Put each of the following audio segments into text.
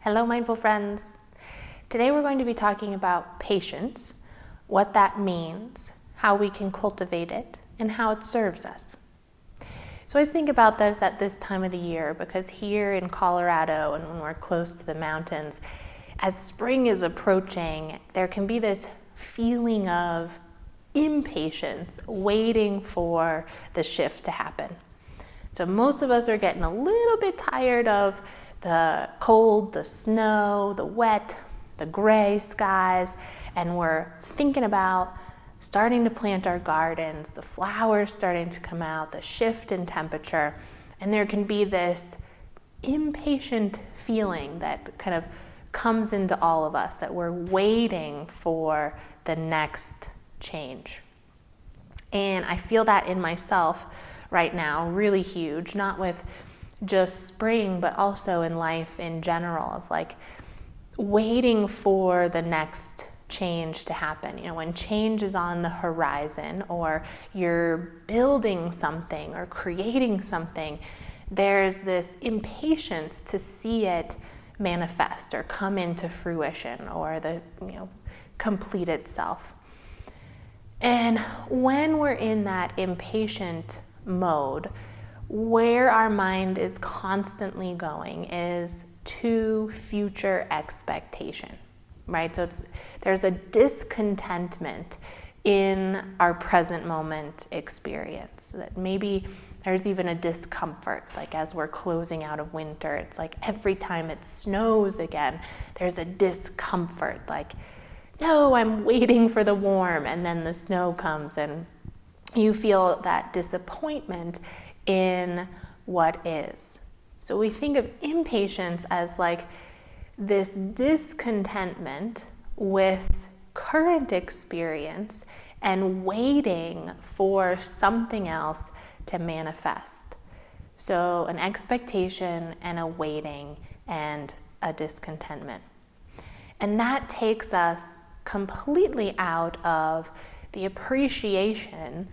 Hello, mindful friends. Today we're going to be talking about patience, what that means, how we can cultivate it, and how it serves us. So I always think about this at this time of the year because here in Colorado and when we're close to the mountains, as spring is approaching, there can be this feeling of impatience waiting for the shift to happen. So most of us are getting a little bit tired of the cold, the snow, the wet, the gray skies, and we're thinking about starting to plant our gardens, the flowers starting to come out, the shift in temperature, and there can be this impatient feeling that kind of comes into all of us, that we're waiting for the next change. And I feel that in myself right now, really huge, not with just spring, but also in life in general, of like waiting for the next change to happen. You know, when change is on the horizon or you're building something or creating something, there's this impatience to see it manifest or come into fruition or complete itself. And when we're in that impatient mode, where our mind is constantly going is to future expectation, right? So there's a discontentment in our present moment experience, that maybe there's even a discomfort, like as we're closing out of winter, it's like every time it snows again, there's a discomfort, like, no, I'm waiting for the warm, and then the snow comes and you feel that disappointment in what is. So we think of impatience as like this discontentment with current experience and waiting for something else to manifest. So an expectation and a waiting and a discontentment. And that takes us completely out of the appreciation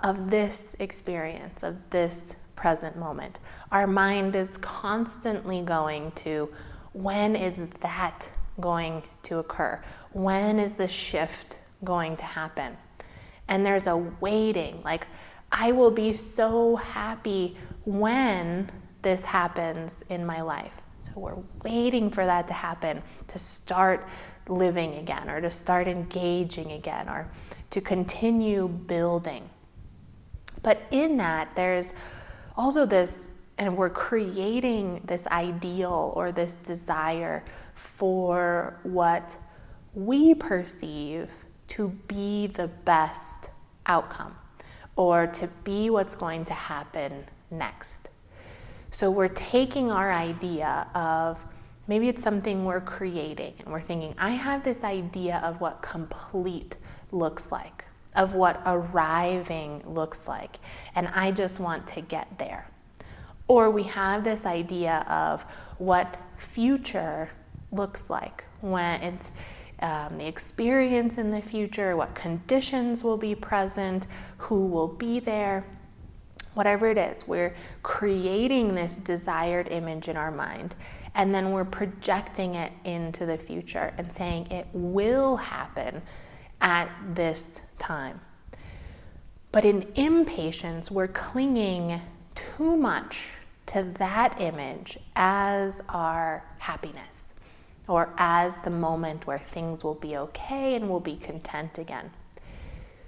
of this experience, of this present moment. Our mind is constantly going to, when is that going to occur? When is the shift going to happen? And there's a waiting, like, I will be so happy when this happens in my life. So we're waiting for that to happen, to start living again, or to start engaging again, or to continue building. But in that, there's also this, and we're creating this ideal or this desire for what we perceive to be the best outcome, or to be what's going to happen next. So we're taking our idea of, maybe it's something we're creating, and we're thinking, I have this idea of what complete looks like, of what arriving looks like, and I just want to get there. Or we have this idea of what future looks like, when it's the experience in the future, what conditions will be present, who will be there. Whatever it is, we're creating this desired image in our mind, and then we're projecting it into the future and saying it will happen at this time. But in impatience, we're clinging too much to that image as our happiness, or as the moment where things will be okay and we'll be content again.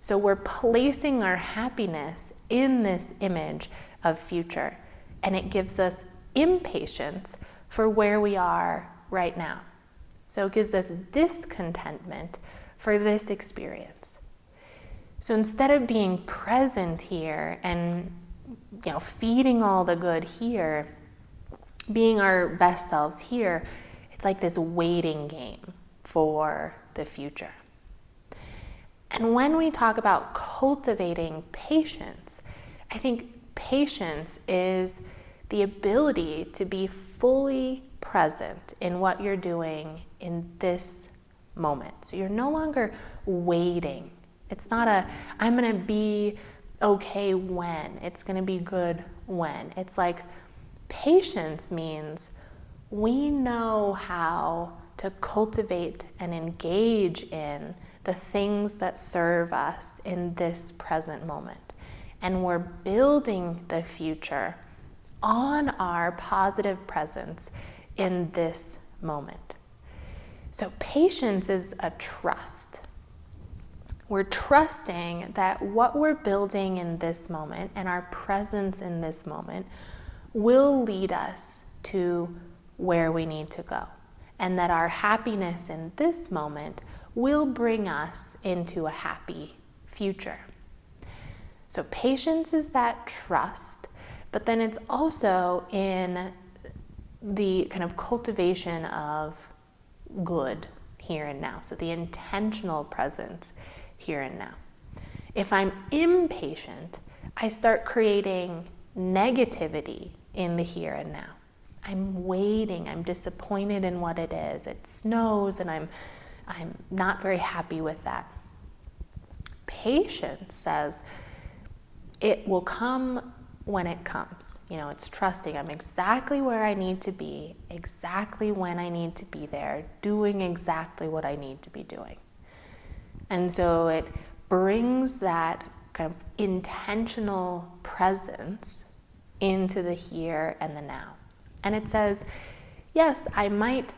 So we're placing our happiness in this image of future, and it gives us impatience for where we are right now. So it gives us discontentment for this experience. So instead of being present here and feeding all the good here, being our best selves here, it's like this waiting game for the future. And when we talk about cultivating patience, I think patience is the ability to be fully present in what you're doing in this moment. So you're no longer waiting. It's not I'm going to be okay when. It's going to be good when. It's like patience means we know how to cultivate and engage in the things that serve us in this present moment. And we're building the future on our positive presence in this moment. So patience is a trust. We're trusting that what we're building in this moment and our presence in this moment will lead us to where we need to go. And that our happiness in this moment will bring us into a happy future. So patience is that trust, but then it's also in the kind of cultivation of good here and now. So the intentional presence here and now. If I'm impatient, I start creating negativity in the here and now. I'm waiting, I'm disappointed in what it is. It snows and I'm not very happy with that. Patience says it will come when it comes. You know, it's trusting I'm exactly where I need to be, exactly when I need to be there, doing exactly what I need to be doing. And so it brings that kind of intentional presence into the here and the now. And it says, yes, I might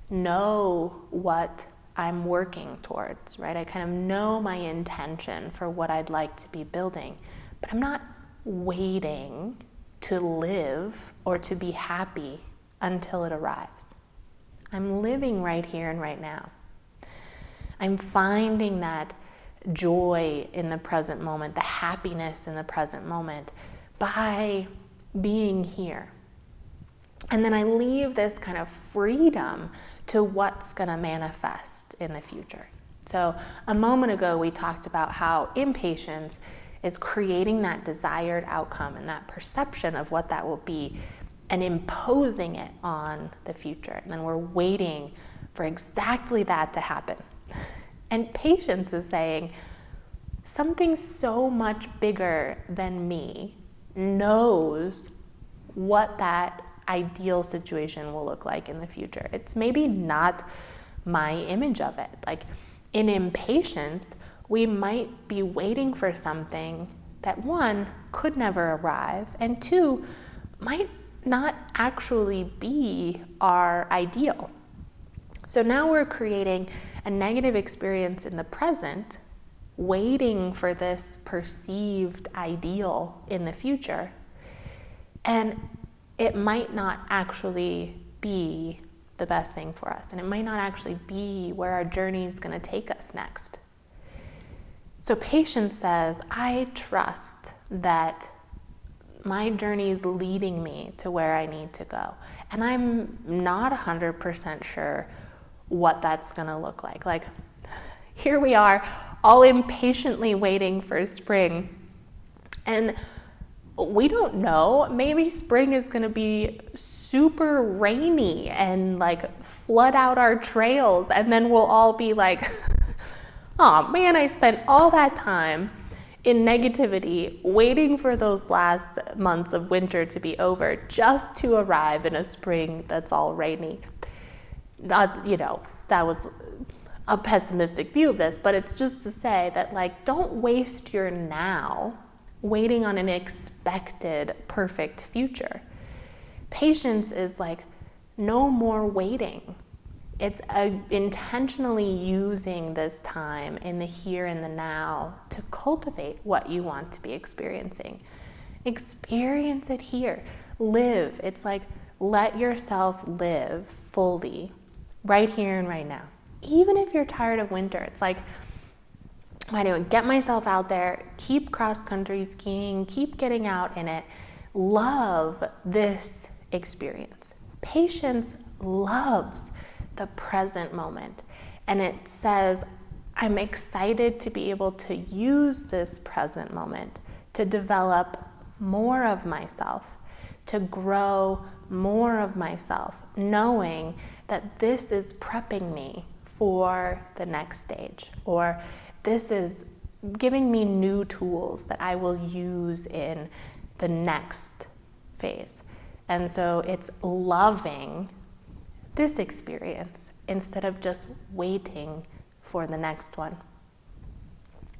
know what I'm working towards, right? I kind of know my intention for what I'd like to be building, but I'm not waiting to live or to be happy until it arrives. I'm living right here and right now. I'm finding that joy in the present moment, the happiness in the present moment by being here. And then I leave this kind of freedom to what's going to manifest in the future. So a moment ago, we talked about how impatience is creating that desired outcome and that perception of what that will be and imposing it on the future. And then we're waiting for exactly that to happen. And patience is saying, something so much bigger than me knows what that ideal situation will look like in the future. It's maybe not my image of it. Like in impatience, we might be waiting for something that one, could never arrive, and two, might not actually be our ideal. So now we're creating a negative experience in the present, waiting for this perceived ideal in the future, and it might not actually be the best thing for us, and it might not actually be where our journey is going to take us next. So patience says, I trust that my journey is leading me to where I need to go. And I'm not 100% sure what that's going to look like. Like, here we are, all impatiently waiting for spring. And we don't know. Maybe spring is going to be super rainy and like flood out our trails. And then we'll all be like, oh man, I spent all that time in negativity waiting for those last months of winter to be over just to arrive in a spring that's all rainy. Not, that was a pessimistic view of this, but it's just to say that, like, don't waste your now waiting on an expected perfect future. Patience is like no more waiting. It's intentionally using this time in the here and the now to cultivate what you want to be experiencing. Experience it here. Live. It's like let yourself live fully right here and right now. Even if you're tired of winter, it's like, why do I get myself out there, keep cross-country skiing, keep getting out in it, love this experience. Patience loves the present moment. And it says, I'm excited to be able to use this present moment to develop more of myself, to grow more of myself, knowing that this is prepping me for the next stage, or this is giving me new tools that I will use in the next phase. And so it's loving this experience instead of just waiting for the next one.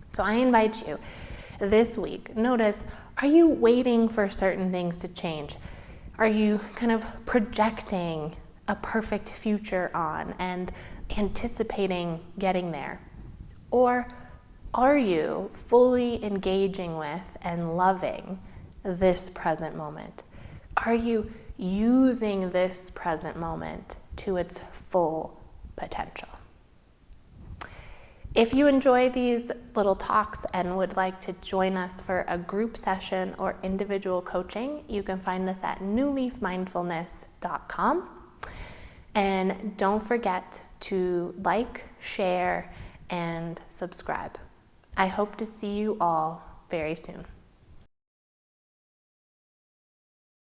So I invite you this week, notice, are you waiting for certain things to change? Are you kind of projecting a perfect future on and anticipating getting there? Or are you fully engaging with and loving this present moment? Are you using this present moment to its full potential? If you enjoy these little talks and would like to join us for a group session or individual coaching, you can find us at newleafmindfulness.com. And don't forget to like, share, and subscribe. I hope to see you all very soon.